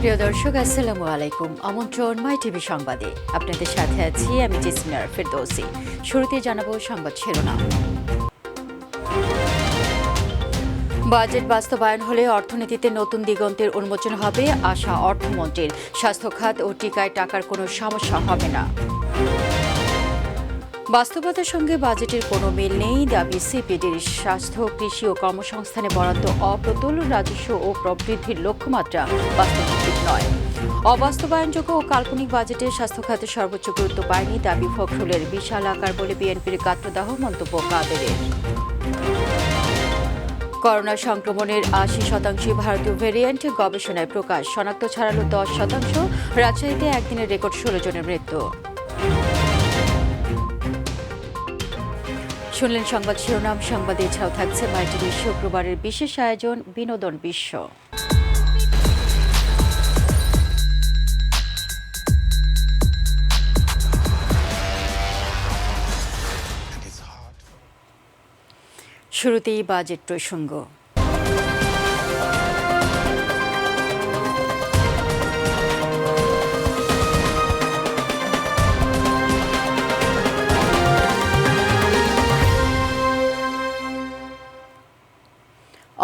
প্রিয় দর্শক, আসসালামু আলাইকুম। আমন্ত্রণ মাই টিভি সংবাদে। আপনাদের সাথে আছি আমি জেসমিনা ফেরদৌসি। শুরুতে জানাবো সংবাদ শিরোনাম। বাজেট বাস্তবায়ন হলে অর্থনীতিতে নতুন দিগন্তের উন্মোচন হবে আশা অর্থমন্ত্রীর। স্বাস্থ্য খাত ও টিকায় টাকার কোনো সমস্যা হবে না। বাস্তবতার সঙ্গে বাজেটের কোনো মিল নেই, দাবি সিপিডির। স্বাস্থ্য, কৃষি ও কর্মসংস্থানে বরাদ্দ অপ্রতুল, রাজস্ব ও প্রবৃদ্ধির লক্ষ্যমাত্রা বাস্তবভিত্তিক নয়। অবাস্তবায়নযোগ্য ও কাল্পনিক বাজেটে স্বাস্থ্য খাতে সর্বোচ্চ গুরুত্ব পায়নি, দাবি ফখরুলের। বিশাল আকার বলে বিএনপির গাত্রদাহ, মন্তব্য কাদেরের। করোনা সংক্রমণের ৮০% ভারতীয় ভ্যারিয়েন্ট, গবেষণায় প্রকাশ। শনাক্ত ছাড়ালো ১০%। রাজশাহীতে একদিনের রেকর্ড ১৬ জনের মৃত্যু। শুনলেন সংবাদ শিরোনাম। সংবাদে এছাড়াও থাকছে মাই টিভির শুক্রবারের বিশেষ আয়োজন বিনোদন বিশ্ব। শুরুতেই বাজেট প্রসঙ্গ।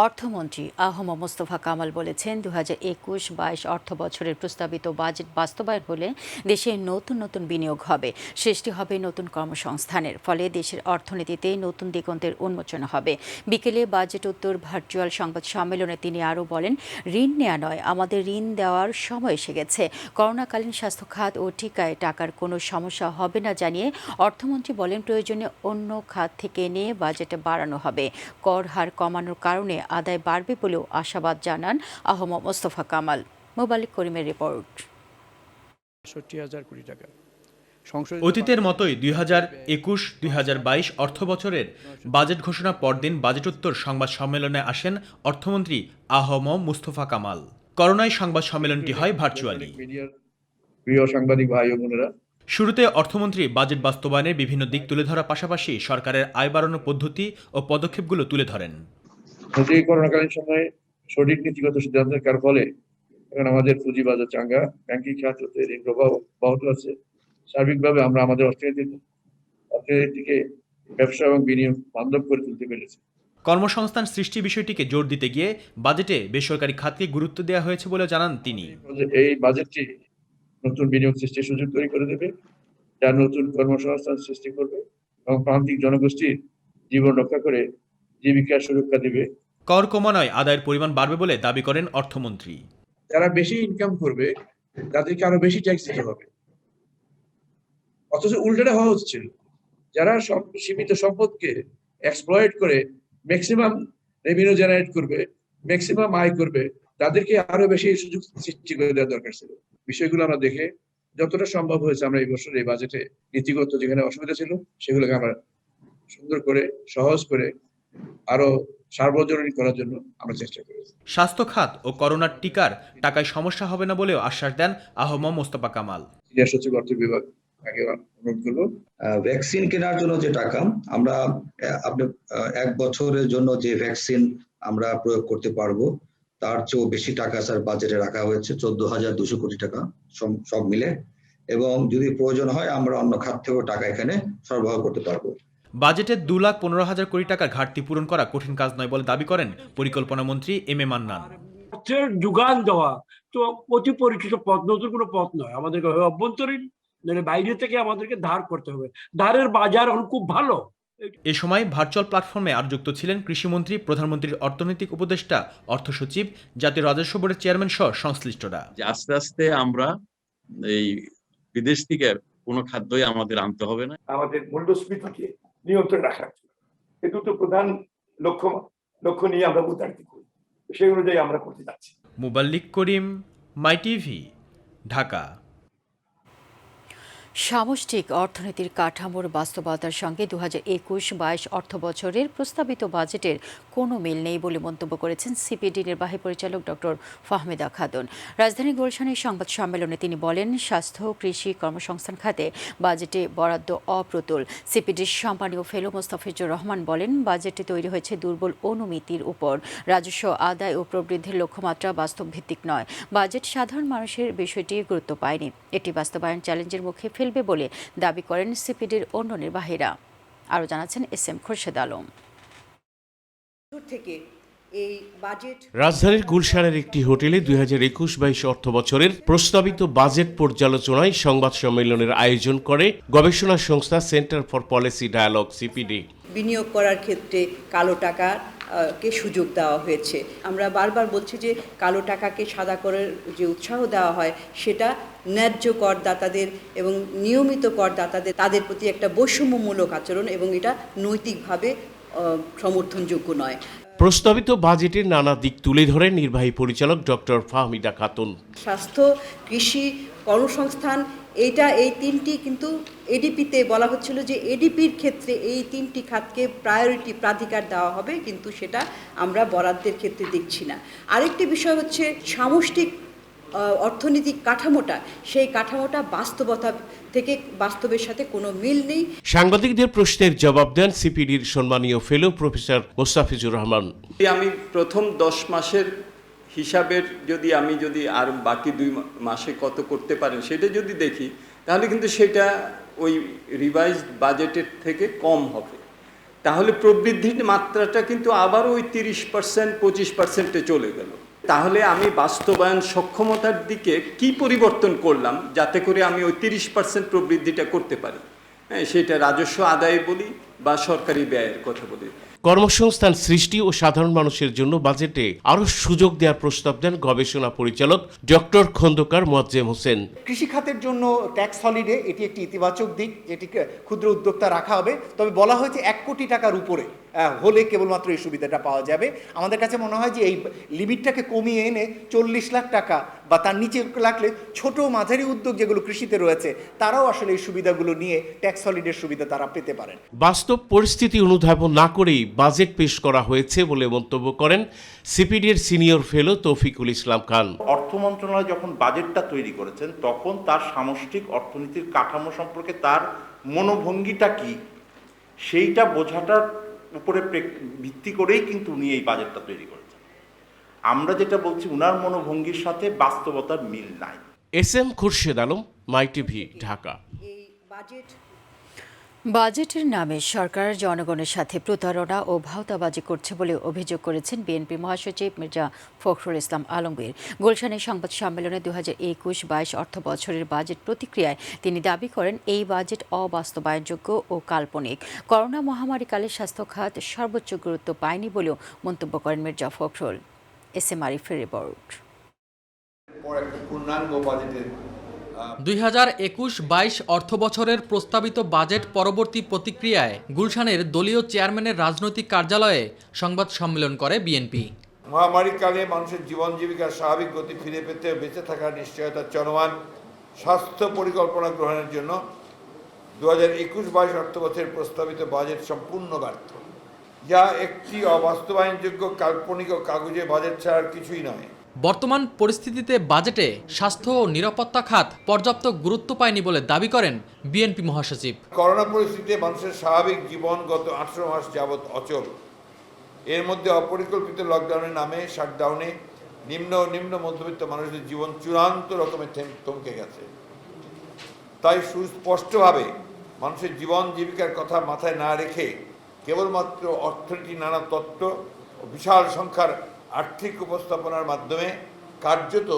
অর্থমন্ত্রী আহম মোস্তফা কামাল বলেছেন, ২০২১-২২ অর্থ বছরের প্রস্তাবিত বাজেট বাস্তবায়ন হলে দেশে নতুন নতুন বিনিয়োগ হবে, সৃষ্টি হবে নতুন কর্মসংস্থানের। ফলে দেশের অর্থনীতিতে নতুন দিগন্তের উন্মোচন হবে। বিকেলে বাজেট উত্তর ভার্চুয়াল সংবাদ সম্মেলনে তিনি আরও বলেন, ঋণ নেওয়া নয়, আমাদের ঋণ দেওয়ার সময় এসে গেছে। করোনাকালীন স্বাস্থ্য খাত ও টিকায় টাকার কোনো সমস্যা হবে না জানিয়ে অর্থমন্ত্রী বলেন, প্রয়োজনে অন্য খাত থেকে নিয়ে বাজেটে বাড়ানো হবে। কর হার কমানোর কারণে আদায় বাড়বে বলেও আশাবাদ জানান আহম মোস্তফা কামাল। মোবালিক করিমের রিপোর্ট। অতীতের মতোই ২০২১-২০২২ অর্থ বছরের বাজেট ঘোষণা পরদিন বাজেটোত্তর সংবাদ সম্মেলনে আসেন অর্থমন্ত্রী আহম মুস্তফা কামাল। করোনায় সংবাদ সম্মেলনটি হয় ভার্চুয়ালি। প্রিয় সাংবাদিক ভাই ও বোনেরা, শুরুতে অর্থমন্ত্রী বাজেট বাস্তবায়নের বিভিন্ন দিক তুলে ধরার পাশাপাশি সরকারের আয় বাড়ানোর পদ্ধতি ও পদক্ষেপগুলো তুলে ধরেন। করোনাকালীন সময়ে সঠিক নীতিগত সিদ্ধান্তের ফলে এখন আমাদের পুঁজিবাজার চাঙ্গা, ব্যাংকিং খাতে ঋণ প্রবাহ অব্যাহত আছে। সার্বিকভাবে আমরা আমাদের অর্থনীতিকে ব্যবসা এবং বিনিয়োগ বান্ধব করে তুলতে পেরেছি। কর্মসংস্থান সৃষ্টি বিষয়টিকে জোর দিতে গিয়ে বাজেটে বেসরকারি খাতকে গুরুত্ব দেওয়া হয়েছে বলে জানান তিনি। এই বাজেটটি নতুন বিনিয়োগ সৃষ্টির সুযোগ তৈরি করে দেবে, যা নতুন কর্মসংস্থান সৃষ্টি করবে এবং প্রান্তিক জনগোষ্ঠীর জীবন রক্ষা করে জীবিকার সুরক্ষা দেবে। কর কমানোয় আদায়ের পরিমাণ বাড়বে বলে দাবি করেন অর্থমন্ত্রী। যারা বেশি ইনকাম করবে তাদেরকে আরো বেশি ট্যাক্স দিতে হবে, অথচ উল্টাটা হওয়া হচ্ছিল। যারা সীমিত সম্পদকে এক্সপ্লয়েট করে ম্যাক্সিমাম রেভিনিউ জেনারেট করবে, ম্যাক্সিমাম আয় করবে, তাদেরকে আরো বেশি সুযোগ সৃষ্টি করে দেওয়া দরকার ছিল। বিষয়গুলো আমরা দেখে যতটা সম্ভব হয়েছে আমরা এই বছর এই বাজেটে নীতিগত যেখানে অসুবিধা ছিল সেগুলোকে আমরা সুন্দর করে সহজ করে আরো সার্বজনীন করার জন্য আমরা চেষ্টা করেছি। স্বাস্থ্য খাত ও করোনার টিকার টাকায় সমস্যা হবে না বলেও আশ্বাস দেন আহম মোস্তফা কামাল। সচিব অর্থ বিভাগ অনুরোধ করবো, ভ্যাকসিন কেনার জন্য যে টাকা আমরা আপনি 1 বছরের জন্য যে ভ্যাকসিন আমরা প্রয়োগ করতে পারবো তার চেয়েও বেশি টাকা স্যার বাজেটে রাখা হয়েছে, 14,200 কোটি টাকা সব মিলে। এবং যদি প্রয়োজন হয় আমরা অন্য খাত থেকেও টাকা এখানে সরবরাহ করতে পারবো। বাজেটে 2,15,000 কোটি টাকার ঘাটতি পূরণ করা কঠিন কাজ নয় বলে দাবি করেন পরিকল্পনা মন্ত্রী এম এ মান্নান। অর্থের যোগান দেওয়া তো অতি পরিচিত পথ, নতুন কোনো পথ নয়। আমাদেরকে অভ্যন্তরীণ বাইরে থেকে আমাদেরকে ধার করতে হবে। ধারের বাজার এখন খুব ভালো। এ সময় ভার্চুয়াল প্ল্যাটফর্মে আর যুক্ত ছিলেন কৃষিমন্ত্রী, প্রধানমন্ত্রীর অর্থনৈতিক উপদেষ্টা, অর্থ সচিব, জাতীয় রাজস্ব বোর্ডের চেয়ারম্যান সহ সংশ্লিষ্টরা। আস্তে আস্তে আমরা এই বিদেশ থেকে কোনো খাদ্যই আমাদের আনতে হবে না। আমাদের মূল্যস্ফীতিকে নিয়ন্ত্রণে রাখা, এই দুটো প্রধান লক্ষ্য নিয়ে আমরা উদ্যোগী করি, সেই অনুযায়ী আমরা করতে যাচ্ছি। মোবাল্লিক করিম, মাই টিভি, ঢাকা। সামষ্টিক অর্থনীতির কাঠামোর বাস্তবতার সঙ্গে 2021-22 অর্থবছরের প্রস্তাবিত বাজেটের কোনো মিল নেই বলে মন্তব্য করেছেন সিপিডি নির্বাহী পরিচালক ডক্টর ফাহমিদা খাতুন। রাজধানী গুলশানের সংবাদ সম্মেলনে তিনি বলেন, স্বাস্থ্য, কৃষি, কর্মসংস্থান খাতে বাজেটে বরাদ্দ অপ্রতুল। সিপিডির সম্মানীয় ফেলো মোস্তাফিজুর রহমান বলেন, বাজেটে তৈরি হয়েছে দুর্বল অনুমিতির উপর। রাজস্ব আদায় ও প্রবৃদ্ধির লক্ষ্যমাত্রা বাস্তব ভিত্তিক নয়। বাজেট সাধারণ মানুষের বিষয়টি গুরুত্ব পায়নি। এটি বাস্তবায়ন চ্যালেঞ্জের মুখে ফেলবে বলে দাবি করেন সিপিডির অন্য নির্বাহীরা। আরও জানাচ্ছেন SM খোরশেদ আলম। রাজধানীর গুলশানের একটি হোটেলে 2021-22 অর্থ বছরের প্রস্তাবিত বাজেট পর্যালোচনায় সংবাদ সম্মেলনের আয়োজন করে গবেষণা সংস্থা centre for policy dialogue CPD. বিনিয়োগ করার ক্ষেত্রে কালো টাকা কে সুযোগ দেওয়া হয়েছে। আমরা বারবার বলছি যে কালো টাকাকে সাদা করার যে উৎসাহ দেওয়া হয় সেটা ন্যায্য করদাতাদের এবং নিয়মিত করদাতাদের তাদের প্রতি একটা বৈষম্যমূলক আচরণ এবং এটা নৈতিকভাবে সমর্থনযোগ্য নয়। প্রস্তাবিত বাজেটের নানা দিক তুলে ধরেন নির্বাহী পরিচালক ডক্টর ফাহমিদা খাতুন। স্বাস্থ্য, কৃষি, কর্মসংস্থান এই তিনটি কিন্তু এডিপিতে বলা হচ্ছিল যে এডিপির ক্ষেত্রে এই তিনটি খাতকে প্রাধিকার দেওয়া হবে, কিন্তু সেটা আমরা বরাদ্দের ক্ষেত্রে দেখছি না। আরেকটি বিষয় হচ্ছে সামষ্টিক অর্থনৈতিক কাঠামোটা, সেই কাঠামোটা বাস্তবের সাথে কোনো মিল নেই। সাংবাদিকদের প্রশ্নের জবাব দেন সিপিডির সম্মানীয় ফেলো প্রফেসর মোস্তাফিজুর রহমান। আমি প্রথম 10 মাসের হিসাবের যদি আর বাকি 2 মাসে কত করতে পারেন সেটা যদি দেখি, তাহলে কিন্তু সেটা ওই রিভাইজড বাজেটের থেকে কম হবে। তাহলে প্রবৃদ্ধির মাত্রাটা কিন্তু আবার ওই 30%, 25%-এ চলে গেল। তাহলে আমি বাস্তবায়ন সক্ষমতার দিকে কি পরিবর্তন করলাম যাতে করে আমি ওই 30% প্রবৃদ্ধিটা করতে পারি? হ্যাঁ, সেটা রাজস্ব আদায় বলি বা সরকারি ব্যয়ের কথা বলি। কর্মসংস্থান সৃষ্টি ও সাধারণ মানুষের জন্য বাজেটে আরও সুযোগ দেওয়ার প্রস্তাব দেন গবেষণা পরিচালক ডক্টর খন্দকার মোয়াজ্জেম হোসেন। কৃষি খাতের জন্য ট্যাক্স হলিডে এটি একটি ইতিবাচক দিক, এটিকে ক্ষুদ্র উদ্যোক্তা রাখা হবে। তবে বলা হয়েছে 1 কোটি টাকার উপরে হলে কেবলমাত্র এই সুবিধাটা পাওয়া যাবে। আমাদের কাছে মনে হয় যে এই লিমিটটাকে কমিয়ে এনে 40 লাখ টাকা বা তার নিচে রাখলে ছোট মাঝারি উদ্যোগ যেগুলো কৃষিতে রয়েছে তারাও আসলে এই সুবিধাগুলো নিয়ে ট্যাক্স হলিডের সুবিধা তারা পেতে পারেন। বাস্তব পরিস্থিতি অনুধাবন না করেই বাজেট পেশ করা হয়েছে বলে মন্তব্য করেন সিপিডির সিনিয়র ফেলো তৌফিকুল ইসলাম খান। অর্থ মন্ত্রণালয় যখন বাজেটটা তৈরি করেছেন তখন তার সামষ্টিক অর্থনীতির কাঠামো সম্পর্কে তার মনোভঙ্গিটা কি সেইটা বোঝাটার উপরে ভিত্তি করেই কিন্তু উনি এই বাজেটটা তৈরি করেছেন। আমরা যেটা বলছি উনার মনোভঙ্গির সাথে বাস্তবতার মিল নাই। SM খোরশেদ আলম, মাই টিভি, ঢাকা। বাজেটের নামে সরকার জনগণের সাথে প্রতারণা ও ভাওতাবাজি করছে বলে অভিযোগ করেছেন বিএনপি মহাসচিব মির্জা ফখরুল ইসলাম আলমগীর। গুলশানের সংবাদ সম্মেলনে 2021-22 অর্থ বছরের বাজেট প্রতিক্রিয়ায় তিনি দাবি করেন, এই বাজেট অবাস্তবায়নযোগ্য ও কাল্পনিক। করোনা মহামারীকালে স্বাস্থ্য খাত সর্বোচ্চ গুরুত্ব পায়নি বলেও মন্তব্য করেন মির্জা ফখরুল। SM আরিফের রিপোর্ট। 2021-22 অর্থবছরের প্রস্তাবিত বাজেট পরবর্তী প্রতিক্রিয়ায় গুলশানের দলীয় চেয়ারম্যানের রাজনৈতিক কার্যালয়ে সংবাদ সম্মেলন করে বিএনপি। মহামারীকালে মানুষের জীবন জীবিকার স্বাভাবিক গতি ফিরে পেতে বেঁচে থাকার নিশ্চয়তা চলমান স্বাস্থ্য পরিকল্পনা গ্রহণের জন্য 2021-22 অর্থবছরের প্রস্তাবিত বাজেট সম্পূর্ণ ব্যর্থ, যা একটি অবাস্তবায়নযোগ্য কাল্পনিক ও কাগজে বাজেট ছাড়ার কিছুই নয়। বর্তমান পরিস্থিতিতে বাজেটে স্বাস্থ্য ও নিরাপত্তা খাত পর্যাপ্ত গুরুত্ব পায়নি বলে দাবি করেন বিএনপি মহাসচিব। করোনা পরিস্থিতিতে মানুষের স্বাভাবিক জীবন গত 18 মাস যাবৎ অচল। এর মধ্যে অপরিকল্পিত লকডাউনের নামে শাটডাউনে নিম্ন মধ্যবিত্ত মানুষদের জীবন চূড়ান্ত রকমের থমকে গেছে। তাই সুস্পষ্টভাবে মানুষের জীবন জীবিকার কথা মাথায় না রেখে কেবলমাত্র অর্থনীতির নানা তত্ত্ব ও বিশাল সংখ্যার আর্থিক উপস্থাপনার মাধ্যমে কার্যত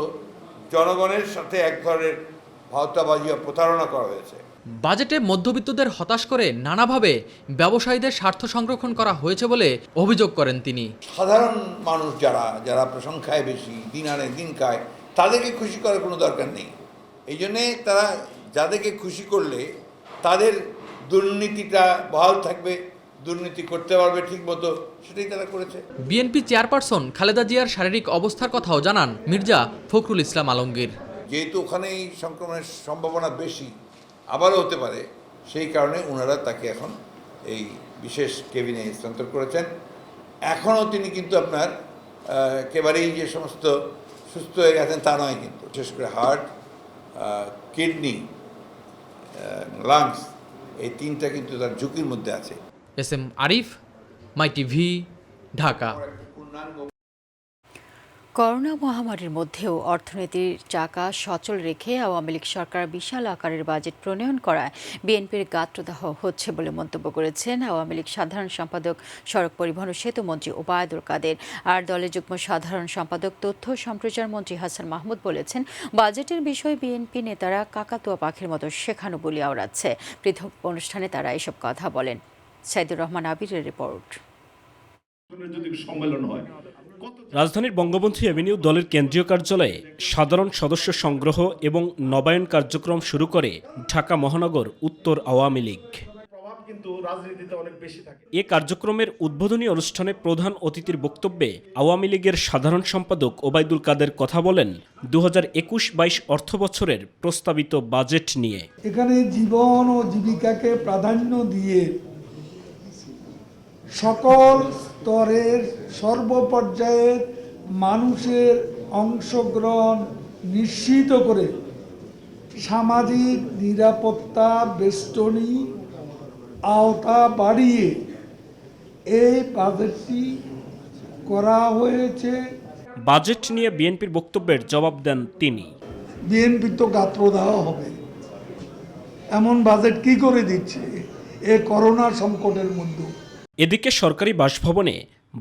জনগণের সাথে এক ধরনের ভাওতাবাজি ও প্রতারণা করা হয়েছে। বাজেটে মধ্যবিত্তদের হতাশ করে নানাভাবে ব্যবসায়ীদের স্বার্থ সংরক্ষণ করা হয়েছে বলে অভিযোগ করেন তিনি। সাধারণ মানুষ যারা সংখ্যায় বেশি, দিন আনে দিন খায়, তাদেরকে খুশি করার কোনো দরকার নেই। এই জন্যে তারা যাদেরকে খুশি করলে তাদের দুর্নীতিটা বহাল থাকবে, দুর্নীতি করতে পারবে ঠিক মতো, সেটাই তারা করেছে। বিএনপি চেয়ারপারসন খালেদা জিয়ার শারীরিক অবস্থার কথাও জানান মির্জা ফখরুল ইসলাম আলমগীর। যেহেতু ওখানে এই সংক্রমণের সম্ভাবনা বেশি, আবারও হতে পারে, সেই কারণে ওনারা তাকে এখন এই বিশেষ কেবিনে স্থানান্তর করেছেন। এখনও তিনি কিন্তু আপনার একেবারেই যে সমস্ত সুস্থ হয়ে গেছেন তা নয়, কিন্তু বিশেষ করে হার্ট, কিডনি, লাংস, এই তিনটা কিন্তু তার ঝুঁকির মধ্যে আছে। SM আরিফ, মাই টিভি, ঢাকা। করোনা মহামারীর মধ্যেও অর্থনীতির চাকা সচল রেখে আওয়ামী লীগ সরকার বিশাল আকারের বাজেট প্রণয়ন করায় বিএনপির গাত্রদাহ হচ্ছে বলে মন্তব্য করেছেন আওয়ামী লীগ সাধারণ সম্পাদক, সড়ক পরিবহন ও সেতু মন্ত্রী ওবায়দুল কাদের। আর দলের যুগ্ম সাধারণ সম্পাদক, তথ্য সম্প্রচার মন্ত্রী হাসান মাহমুদ বলেছেন, বাজেটের বিষয়ে বিএনপি নেতারা কাকাতুয়া পাখির মতো শেখানো বলি আওড়াচ্ছে। পৃথক অনুষ্ঠানে তারা এসব কথা বলেন। সাইদুর রহমান আবিরের রিপোর্ট। রাজধানীর বঙ্গবন্ধু এভিনিউ দলের কেন্দ্রীয় কার্যালয়ে সাধারণ সদস্য সংগ্রহ এবং নবায়ন কার্যক্রম শুরু করে ঢাকা মহানগর উত্তর আওয়ামী লীগ। এ কার্যক্রমের উদ্বোধনী অনুষ্ঠানে প্রধান অতিথির বক্তব্যে আওয়ামী লীগের সাধারণ সম্পাদক ওবায়দুল কাদের কথা বলেন 2021-22 অর্থ বছরের প্রস্তাবিত বাজেট নিয়ে। এখানে জীবন ও জীবিকাকে প্রাধান্য দিয়ে সকল স্তরের সর্বপর্যায়ের মানুষের অংশগ্রহণ নিশ্চিত করে সামাজিক নিরাপত্তা বেষ্টনী আওতা বাড়িয়ে এই বাজেটটি করা হয়েছে। বাজেট নিয়ে বিএনপির বক্তব্যের জবাব দেন তিনি। বিএনপি তো গাত্রদাহ হবে, এমন বাজেট কি করে দিচ্ছে এ করোনা সংকটের মধ্যে। এদিকে সরকারি বাসভবনে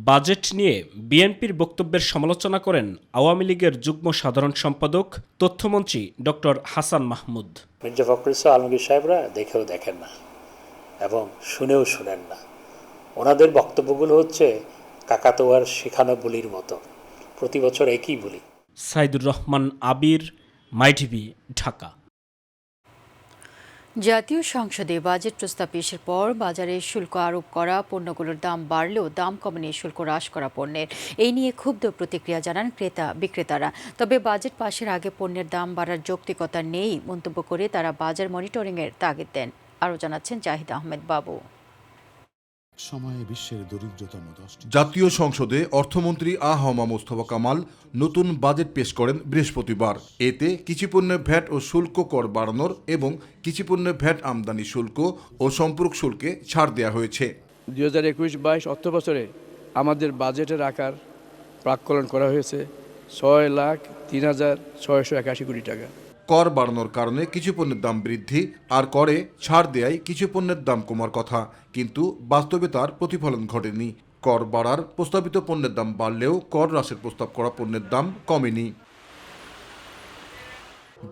বাজেট নিয়ে বিএনপির বক্তব্যের সমালোচনা করেন আওয়ামী লীগের যুগ্ম সাধারণ সম্পাদক, তথ্যমন্ত্রী ডক্টর হাসান মাহমুদ। মির্জা ফখরুল আলমগীর সাহেবরা দেখেও দেখেন না এবং শুনেও শুনেন না। ওনাদের বক্তব্যগুলো হচ্ছে কাকাতোয়ার শেখানো বলির মতো, প্রতি বছর একই বলি। সাইদুর রহমান আবির, মাই টিভি, ঢাকা। জাতীয় সংসদে বাজেট প্রস্তাব পেশের পর বাজারে শুল্ক আরোপ করা পণ্যগুলোর দাম বাড়লেও দাম কমেনি শুল্ক হ্রাস করা পণ্যের। এই নিয়ে ক্ষুব্ধ প্রতিক্রিয়া জানান ক্রেতা বিক্রেতারা। তবে বাজেট পাশের আগে পণ্যের দাম বাড়ার যৌক্তিকতা নেই মন্তব্য করে তারা বাজার মনিটরিংয়ের তাগিদ দেন। আরও জানাচ্ছেন জাহিদ আহমেদ বাবু। জাতীয় সংসদে অর্থমন্ত্রী আ.হ.ম মুস্তফা কামাল নতুন বাজেট পেশ করেন বৃহস্পতিবার। এতে কিছু পণ্যে ভ্যাট ও শুল্ক কর বাড়ানোর এবং কিছু পণ্যে ভ্যাট আমদানি শুল্ক ও সম্পর্ক শুল্কে ছাড় দেওয়া হয়েছে। 2021-22 অর্থ বছরে আমাদের বাজেটের আকার প্রাক্কলন করা হয়েছে 6,03,681 কোটি টাকা। কর বাড়ানোর কারণে কিছু পণ্যের দাম বৃদ্ধি আর করে ছাড় দেয়ায় কিছু পণ্যের দাম কমার কথা, কিন্তু বাস্তবে তার প্রতিফলন ঘটেনি। কর বাড়ার প্রস্তাবিত পণ্যের দাম বাড়লেও কর হ্রাসের প্রস্তাব করা পণ্যের দাম কমেনি।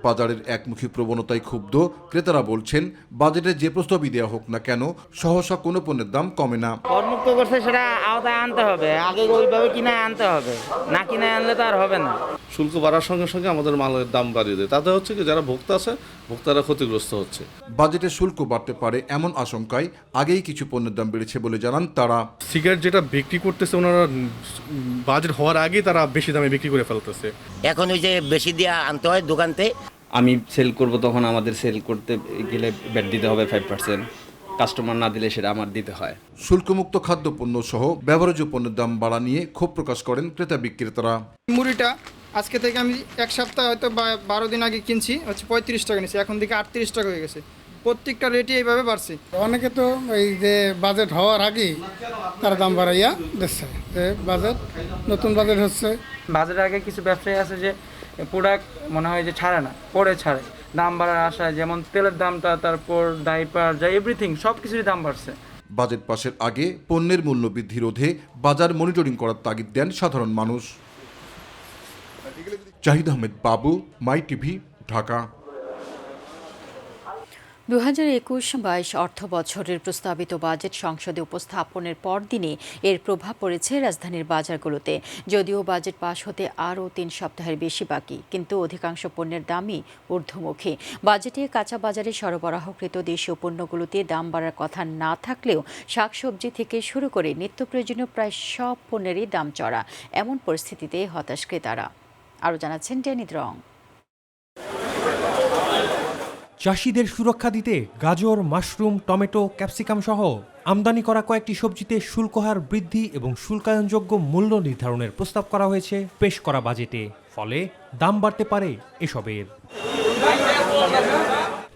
বাজারের একমুখী প্রবণতায় ক্ষুব্ধ ক্রেতারা বলছেন, বাজেটে যে প্রস্তাবই দেওয়া হোক না কেন সহসা কোনো পণ্যের দাম কমে না। করমুক্ত করছে সেটা আওতায় আনতে হবে, আগে ওইভাবে কিনে আনতে হবে, না কিনে আনলে তো আর হবে না। শুল্ক বাড়ার সঙ্গে সঙ্গে আমাদের মালের দাম বাড়িয়ে দেয়, তাতে হচ্ছে কি যারা ভোক্তা আছে ভোক্তারা ক্ষতিগ্রস্ত হচ্ছে। বাজেটে শুল্ক বাড়তে পারে এমন আশঙ্কায় আগেই কিছু পণ্যের দাম বেড়েছে বলে জানান তারা। সিগারেট যেটা বিক্রি করতেছে ওনারা বাজেট হওয়ার আগেই তারা বেশি দামে বিক্রি করে ফেলতেছে। এখন ওই যে বেশি দিয়ে আনতে হয় দোকানতে। আমি সেল করব, তখন আমাদের সেল করতে গেলে ব্যাট দিতে হবে 5%, কাস্টমার না দিলে সেটা আমার দিতে হয়। শুল্কমুক্ত খাদ্যপণ্য সহ ব্যবহার্য পণ্যের দাম বাড়া নিয়ে ক্ষোভ প্রকাশ করেন ক্রেতা বিক্রেতারা। মুড়িটা আজকে থেকে আমি এক সপ্তাহ হয়তো 12 দিন আগে কিনছি, হচ্ছে 35 টাকা নিয়েছি, এখন থেকে 38 টাকা হয়ে গেছে। প্রত্যেকটা রেটই এইভাবে বাড়ছে। অনেকে তো এই যে বাজেট হওয়ার আগেই তার দাম বাড়াইয়া দিচ্ছে। বাজেট নতুন বাজেট হচ্ছে, বাজেটের আগে কিছু ব্যবসায়ী আছে যে প্রোডাক্ট মনে হয় যে ছাড়ে না, পরে ছাড়ে দাম বাড়ার আশায়, যেমন তেলের দামটা, তারপর ডাইপার, যা এভরিথিং সব কিছুরই দাম বাড়ছে। বাজেট পাশের আগে পণ্যের মূল্য বৃদ্ধি রোধে বাজার মনিটরিং করার তাগিদ দেন সাধারণ মানুষ। জাহিদ আহমেদ বাবু, মাই টিভি, ঢাকা। 2021-22 অর্থ বছরের প্রস্তাবিত বাজেট সংসদে উপস্থাপনের পরদিনই এর প্রভাব পড়েছে রাজধানীর বাজারগুলোতে। যদিও বাজেট পাশ হতে আরও 3 সপ্তাহের বেশি বাকি, কিন্তু অধিকাংশ পণ্যের দামই ঊর্ধ্বমুখী। বাজেটে কাঁচা বাজারে সরবরাহকৃত দেশীয় পণ্যগুলোতে দাম বাড়ার কথা না থাকলেও শাকসবজি থেকে শুরু করে নিত্য প্রয়োজনীয় প্রায় সব পণ্যেরই দাম চড়া। এমন পরিস্থিতিতে হতাশ ক্রেতারা। আরও জানাচ্ছেন ডেনিদ রং। চাষিদের সুরক্ষা দিতে গাজর, মাশরুম, টমেটো, ক্যাপসিকাম সহ আমদানি করা কয়েকটি সবজিতে শুল্ক হার বৃদ্ধি এবং শুল্কায়নযোগ্য মূল্য নির্ধারণের প্রস্তাব করা হয়েছে পেশ করা বাজেটে। ফলে দাম বাড়তে পারে এসবের।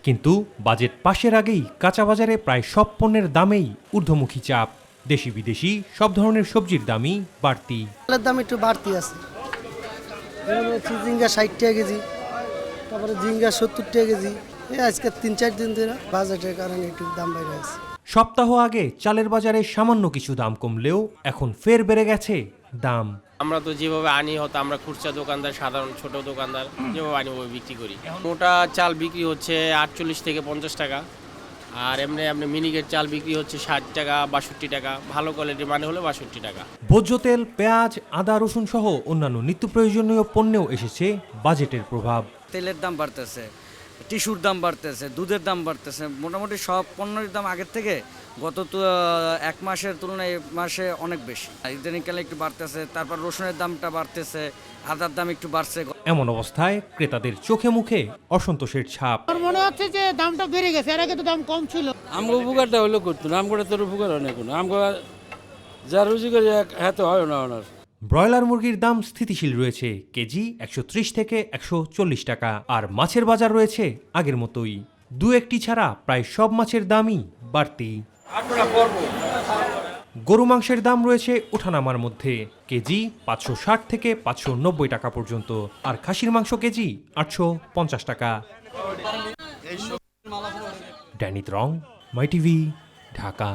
কিন্তু বাজেট পাশের আগেই কাঁচা বাজারে প্রায় সব পণ্যের দামেই ঊর্ধ্বমুখী চাপ। দেশি বিদেশি সব ধরনের সবজির দামই বাড়তি। চালের দাম একটু বাড়তি আছে, যেমন হচ্ছে ঝিঙ্গা 60 টাকা কেজি, তারপরে ঝিঙ্গা 70 টাকা কেজি। আজকে 3-4 দিন ধরে বাজেটের কারণে একটু দাম বেড়ে গেছে। সপ্তাহ আগে চালের বাজারে সামান্য কিছু দাম কমলেও এখন ফের বেড়ে গেছে দাম। আমরা তো যেভাবে আনি হতো, আমরা খুচরা দোকানদার, সাধারণ ছোট দোকানদার যেভাবে আনি ওভাবে বিক্রি করি। মোটা চাল বিক্রি হচ্ছে 48 থেকে 50 টাকা, আর এমনি মিনিকেট চাল বিক্রি হচ্ছে 60 টাকা, 62 টাকা, ভালো কোয়ালিটির মানে হলে 62 টাকা। ভোজ্য তেল, পেঁয়াজ, আদা, রসুন সহ অন্যান্য নিত্য প্রয়োজনীয় পণ্যেও এসেছে বাজেটের প্রভাব। তেলের দাম বাড়তেছে, টিস্যুর দাম বাড়তেছে, দুধের দাম বাড়তেছে, মোটামুটি সব পণ্যের দাম আগের থেকে গত 1 মাসের তুলনায় এই মাসে অনেক বেশি। ইদানিংকালে একটু বাড়তেছে, তারপর রসুনের দামটা বাড়তেছে, আদার দাম একটু বাড়ছে। এমন অবস্থায় ক্রেতাদের চোখে মুখে অসন্তোষের ছাপ। আমার মনে হচ্ছে যে দামটা বেড়ে গেছে, এর আগে তো দাম কম ছিল। আমগো উপকারটা হলো করতো না, আমগোটা তোর উপকার হয় না কোনো, আমগো যা রুজি করে এত হয় না ওনার। ব্রয়লার মুরগির দাম স্থিতিশীল রয়েছে, কেজি 130 থেকে 140 টাকা। আর মাছের বাজার রয়েছে আগের মতোই, দু একটি ছাড়া প্রায় সব মাছের দামই বাড়তি। গরু মাংসের দাম রয়েছে ওঠানামার মধ্যে, কেজি 560 থেকে 590 টাকা পর্যন্ত, আর খাসির মাংস কেজি 850 টাকা। ড্যানিত রং, মাই টিভি, ঢাকা।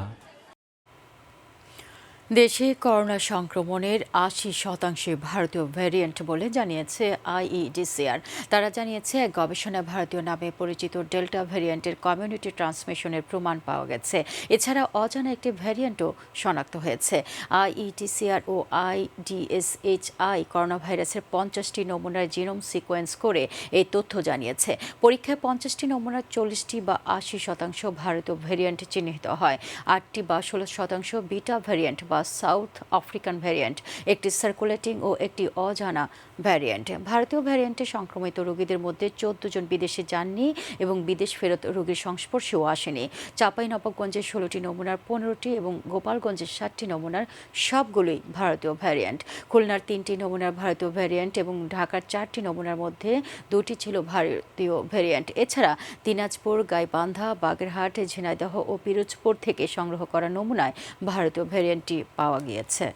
দেশে করোনা সংক্রমণের 80% ভারতীয় ভ্যারিয়েন্ট বলে জানিয়েছে আইইডিসিআর। তারা জানিয়েছে এক গবেষণায় ভারতীয় নামে পরিচিত ডেল্টা ভ্যারিয়েন্টের কমিউনিটি ট্রান্সমিশনের প্রমাণ পাওয়া গেছে। এছাড়া অজানা একটি ভ্যারিয়েন্টও শনাক্ত হয়েছে। আইইডিসিআর ও আইডিএসএইচআই করোনা ভাইরাসের 50টি নমুনার জিনোম সিকোয়েন্স করে এই তথ্য জানিয়েছে। পরীক্ষায় 50টি নমুনার 40টি বা 80% ভারতীয় ভ্যারিয়েন্ট চিহ্নিত হয়। 8টি বা 16% বিটা ভ্যারিয়েন্ট বা সাউথ আফ্রিকান ভ্যারিয়েন্ট, একটি সার্কুলেটিং ও একটি অজানা ভ্যারিয়েন্ট। ভারতীয় ভ্যারিয়েন্টে সংক্রমিত রোগীদের মধ্যে 14 জন বিদেশে যাননি এবং বিদেশ ফেরত রোগীর সংস্পর্শেও আসেনি। চাঁপাইনবাবগঞ্জের 16টি নমুনার 15টি এবং গোপালগঞ্জের 7টি নমুনার সবগুলোই ভারতীয় ভ্যারিয়েন্ট। খুলনার 3টি নমুনার ভারতীয় ভ্যারিয়েন্ট এবং ঢাকার 4টি নমুনার মধ্যে 2টি ছিল ভারতীয় ভ্যারিয়েন্ট। এছাড়া দিনাজপুর, গাইবান্ধা, বাগেরহাট, ঝিনাইদহ ও পিরোজপুর থেকে সংগ্রহ করা নমুনায় ভারতীয় ভ্যারিয়েন্টটি পাওয়া গিয়েছে।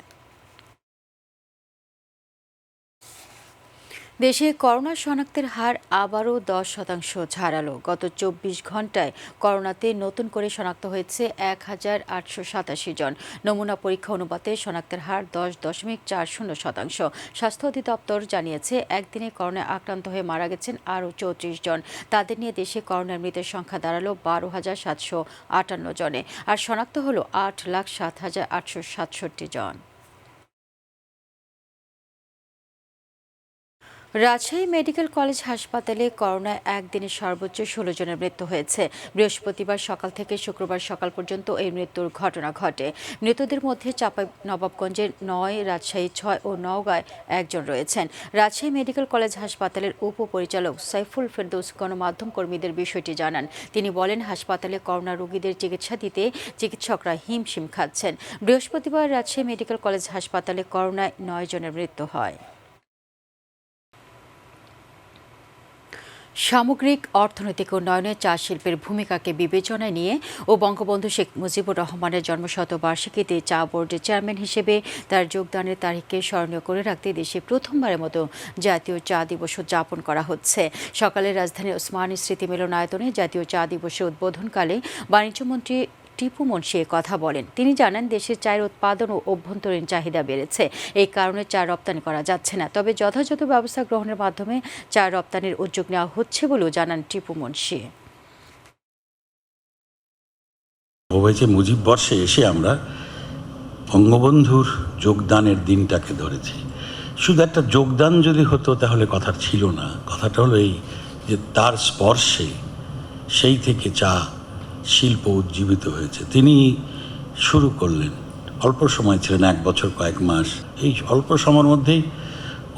দেশে করোনা শনাক্তের হার আবারও 10% ছাড়ালো। গত 24 ঘন্টায় করোনাতে নতুন করে শনাক্ত হয়েছে 1887 জন। নমুনা পরীক্ষা অনুপাতে শনাক্তের হার 10.40%। স্বাস্থ্য অধিদপ্তর জানিয়েছে একদিনে করোনায় আক্রান্ত হয়ে মারা গেছেন আরও 34 জন। তাদের নিয়ে দেশে করোনার মৃতের সংখ্যা দাঁড়ালো 12,758 জনে, আর শনাক্ত হলো 8,07,867 জন। রাজশাহী মেডিকেল কলেজ হাসপাতালে করোনায় একদিনে সর্বোচ্চ 16 জনের মৃত্যু হয়েছে। বৃহস্পতিবার সকাল থেকে শুক্রবার সকাল পর্যন্ত এই মৃত্যুর ঘটনা ঘটে। মৃতদের মধ্যে চাঁপাইনবাবগঞ্জের 9, রাজশাহী 6 ও নওগাঁয় 1 জন রয়েছেন। রাজশাহী মেডিকেল কলেজ হাসপাতালের উপপরিচালক সাইফুল ফেরদৌস গণমাধ্যম কর্মীদের বিষয়টি জানান। তিনি বলেন, হাসপাতালে করোনা রোগীদের চিকিৎসা দিতে চিকিৎসকরা হিমশিম খাচ্ছেন। বৃহস্পতিবার রাজশাহী মেডিকেল কলেজ হাসপাতালে করোনায় 9 জনের মৃত্যু হয়। সামগ্রিক অর্থনৈতিক উন্নয়নে চা শিল্পের ভূমিকাকে বিবেচনায় নিয়ে ও বঙ্গবন্ধু শেখ মুজিবুর রহমানের জন্মশতবার্ষিকীতে চা বোর্ডের চেয়ারম্যান হিসেবে তার যোগদানের তারিখকে স্মরণীয় করে রাখতে দেশে প্রথমবারের মতো জাতীয় চা দিবস উদযাপন করা হচ্ছে। সকালে রাজধানীর ওসমানী স্মৃতি মিলনায়তনে জাতীয় চা দিবসের উদ্বোধনকালে বাণিজ্যমন্ত্রী টিপু মুন্সি কথা বলেন। তিনি জানান, দেশের চায়ের উৎপাদন ও অভ্যন্তরীণ চাহিদা বেড়েছে, এই কারণে চা রপ্তানি করা যাচ্ছে না। তবে যথাযথ ব্যবস্থা গ্রহণের মাধ্যমে চা রপ্তানির উদ্যোগ নেওয়া হচ্ছে বলেও জানান টিপু মুন্সি। মুজিব বর্ষে এসে আমরা বঙ্গবন্ধুর যোগদানের দিনটাকে ধরেছি। শুধু একটা যোগদান যদি হতো তাহলে কথা ছিল না। কথাটা হলো এই যে তার স্পর্শে সেই থেকে চা শিল্প উজ্জীবিত হয়েছে। তিনি শুরু করলেন, অল্প সময় ছিলেন, 1 বছর কয়েক মাস। এই অল্প সময়ের মধ্যেই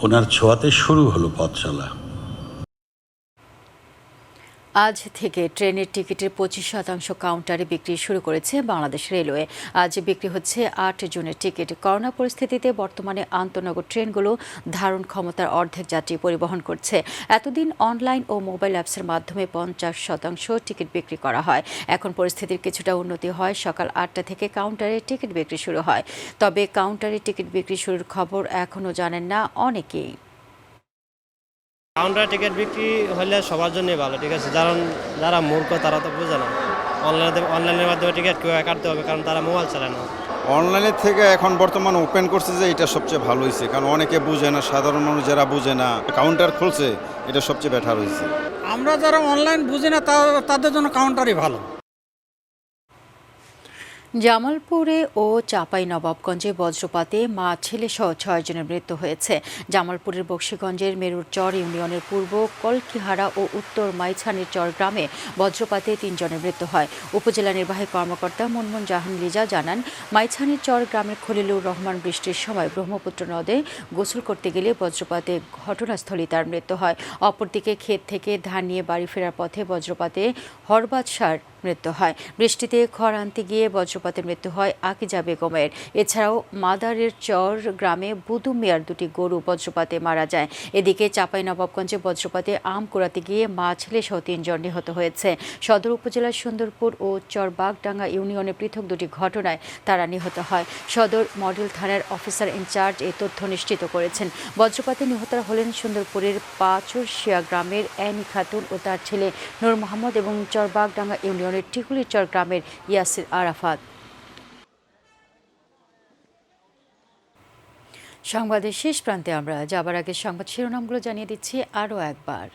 ওনার ছোঁয়াতে শুরু হলো পথ চলা। আজ থেকে ট্রেনের টিকিটের 25% কাউন্টারে বিক্রি শুরু করেছে বাংলাদেশ রেলওয়ে। আজ বিক্রি হচ্ছে 8 জুনের টিকিট। করোনা পরিস্থিতিতে বর্তমানে আন্তনগর ট্রেনগুলো ধারণ ক্ষমতার অর্ধেক যাত্রী পরিবহন করছে। এতদিন অনলাইন ও মোবাইল অ্যাপসের মাধ্যমে 50% টিকিট বিক্রি করা হয়। এখন পরিস্থিতির কিছুটা উন্নতি হয়। সকাল 8টা থেকে কাউন্টারে টিকিট বিক্রি শুরু হয়। তবে কাউন্টারে টিকিট বিক্রি শুরুর খবর এখনও জানেন না অনেকেই। কাউন্টার টিকিট বিক্রি হলে সবার জন্যই ভালো, ঠিক আছে। যারা মূর্খ তারা তো বোঝে না। অনলাইনের মাধ্যমে টিকিট কাটতে হবে, কারণ তারা মোবাইল চালায় না। অনলাইনের থেকে এখন বর্তমানে ওপেন করছে যে এটা সবচেয়ে ভালো হয়েছে, কারণ অনেকে বুঝে না, সাধারণ মানুষ যারা বুঝে না কাউন্টার খুলছে, এটা সবচেয়ে বেটার হয়েছে। আমরা যারা অনলাইন বুঝি না তাদের জন্য কাউন্টারই ভালো। জামালপুরে ও চাঁপাইনবাবগঞ্জে বজ্রপাতে মা ছেলে সহ 6 জনের মৃত্যু হয়েছে। জামালপুরের বক্সিগঞ্জের মেরুর চর ইউনিয়নের পূর্ব কলকিহারা ও উত্তর মাইছানির চর গ্রামে বজ্রপাতে 3 জনের মৃত্যু হয়। উপজেলা নির্বাহী কর্মকর্তা মুনমুন জাহান লিজা জানান, মাইছানির চর গ্রামের খলিলুর রহমান বৃষ্টির সময় ব্রহ্মপুত্র নদে গোসল করতে গেলে বজ্রপাতে ঘটনাস্থলেই তার মৃত্যু হয়। অপরদিকে ক্ষেত থেকে ধান নিয়ে বাড়ি ফেরার পথে বজ্রপাতে হরবাদশার মৃত্যু হয়। বৃষ্টিতে খড় আনতে গিয়ে বজ্রপাতের মৃত্যু হয় আকিজা বেগমের। এছাড়াও মাদারের চর গ্রামে বুদু মিয়ার 2টি গরু বজ্রপাতে মারা যায়। এদিকে চাঁপাইনবাবগঞ্জে বজ্রপাতে আম কুড়াতে গিয়ে মা ছেলে সহ 3 জন নিহত হয়েছে। সদর উপজেলার সুন্দরপুর ও চরবাগডাঙ্গা ইউনিয়নে পৃথক 2টি ঘটনায় তারা নিহত হয়। সদর মডেল থানার অফিসার ইনচার্জ এই তথ্য নিশ্চিত করেছেন। বজ্রপাতে নিহতরা হলেন সুন্দরপুরের পাচুরশিয়া গ্রামের অ্যানি খাতুন ও তার ছেলে নূর মোহাম্মদ এবং চরবাগডাঙ্গা ইউনিয়নের টিকুলিচর গ্রামের ইয়াসির আরাফাত। সংবাদের শেষ প্রান্তে আমরা যাবার আগে সংবাদ শিরোনামগুলো জানিয়ে দিচ্ছি আরও একবার।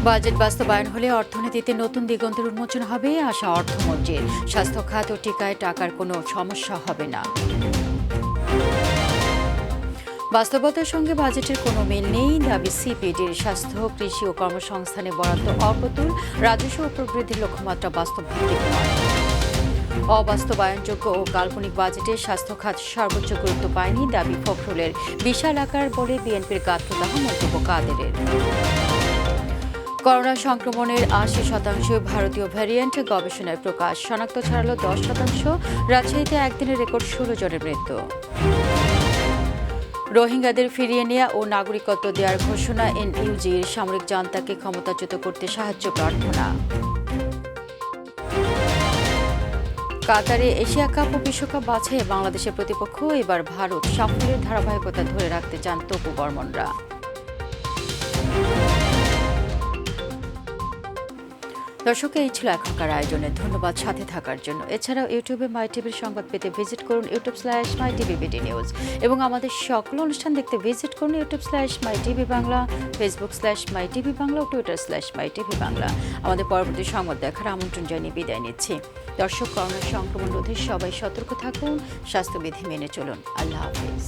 বাজেট বাস্তবায়ন হলে অর্থনীতিতে নতুন দিগন্তের উন্মোচন হবে, আশা অর্থমন্ত্রীর। স্বাস্থ্য খাত ও টিকায় টাকার কোনো সমস্যা হবে না। বাস্তবতার সঙ্গে বাজেটের কোনো মিল নেই, দাবি সিপিডির। স্বাস্থ্য, কৃষি ও কর্মসংস্থানে বরাদ্দ অপ্রতুল, রাজস্ব ও প্রবৃদ্ধির লক্ষ্যমাত্রা বাস্তবভিত্তিক নয়। অবাস্তবায়নযোগ্য ও কাল্পনিক বাজেটে স্বাস্থ্য খাত সর্বোচ্চ গুরুত্ব পায়নি, দাবি ফখরুলের। বিশাল আকার বলে বিএনপির গাত্রদাহ, মন্তব্য কাদেরের। করোনা সংক্রমণের 80% ভারতীয় ভ্যারিয়েন্ট, গবেষণায় প্রকাশ। শনাক্ত ছাড়ালো 10%। রাজশাহীতে একদিনে রেকর্ড 16 জনের মৃত্যু। রোহিঙ্গাদের ফিরিয়ে নেওয়া ও নাগরিকত্ব দেওয়ার ঘোষণা এনইউজির। সামরিক জান্তাকে ক্ষমতাচ্যুত করতে সাহায্য প্রার্থনা। কাতারে এশিয়া কাপ ও বিশ্বকাপ বাছাইয়ে বাংলাদেশের প্রতিপক্ষ এবার ভারত। সাফল্যের ধারাবাহিকতা ধরে রাখতে চান তপু বর্মনরা। দর্শক, এই ছিল এখনকার আয়োজনে। ধন্যবাদ সাথে থাকার জন্য। এছাড়াও ইউটিউবে মাই টিভির সংবাদ পেতে ভিজিট করুন youtube/mytvbd নিউজ এবং আমাদের সকল অনুষ্ঠান দেখতে ভিজিট করুন youtube/mytv বাংলা, facebook/mytv বাংলা ও twitter/mytv বাংলা। আমাদের পরবর্তী সংবাদ দেখার আমন্ত্রণ জানিয়ে বিদায় নিচ্ছি। দর্শক, করোনা সংক্রমণ রোধে সবাই সতর্ক থাকুন, স্বাস্থ্যবিধি মেনে চলুন। আল্লাহ হাফেজ।